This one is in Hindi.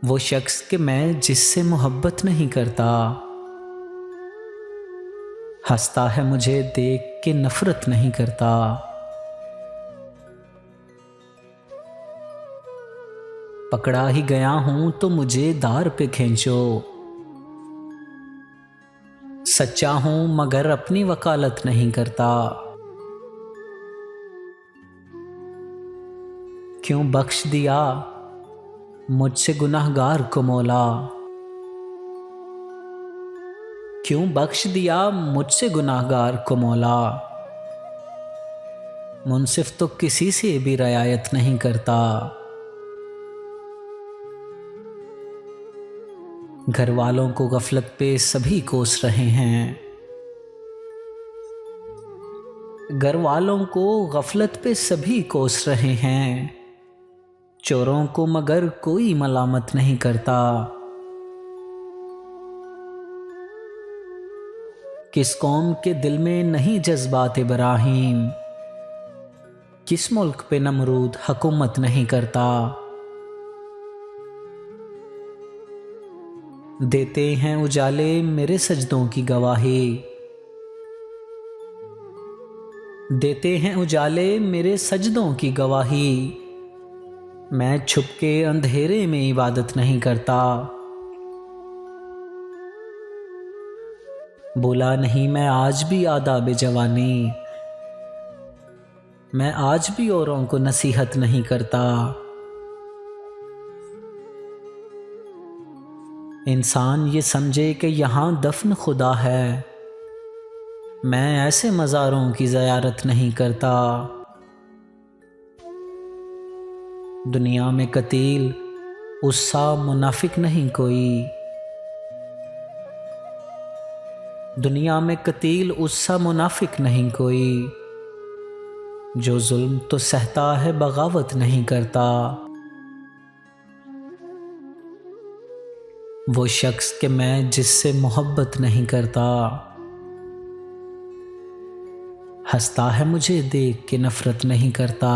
वो शख्स कि मैं जिससे मोहब्बत नहीं करता, हंसता है मुझे देख के नफरत नहीं करता। पकड़ा ही गया हूं तो मुझे दार पे खींचो, सच्चा हूं मगर अपनी वकालत नहीं करता। क्यों बख्श दिया मुझसे गुनहगार को मौला, क्यों बख्श दिया मुझसे गुनाहगार को मौला। मुनसिफ तो किसी से भी रियायत नहीं करता। घर वालों को गफलत पे सभी कोस रहे हैं, घर वालों को गफलत पे सभी कोस रहे हैं। चोरों को मगर कोई मलामत नहीं करता। किस कौम के दिल में नहीं जज्बात इब्राहीम, किस मुल्क पे नमरूद हुकूमत नहीं करता। देते हैं उजाले मेरे सजदों की गवाही, देते हैं उजाले मेरे सजदों की गवाही। मैं छुप के अंधेरे में इबादत नहीं करता। बोला नहीं मैं आज भी आदाब जवानी, मैं आज भी औरों को नसीहत नहीं करता। इंसान ये समझे कि यहाँ दफन खुदा है, मैं ऐसे मज़ारों की ज़ियारत नहीं करता। दुनिया में कतील उससा मुनाफिक नहीं कोई, दुनिया में कतील उससा मुनाफिक नहीं कोई। जो जुल्म तो सहता है बगावत नहीं करता। वो शख्स कि मैं जिससे मोहब्बत नहीं करता, हंसता है मुझे देख के नफरत नहीं करता।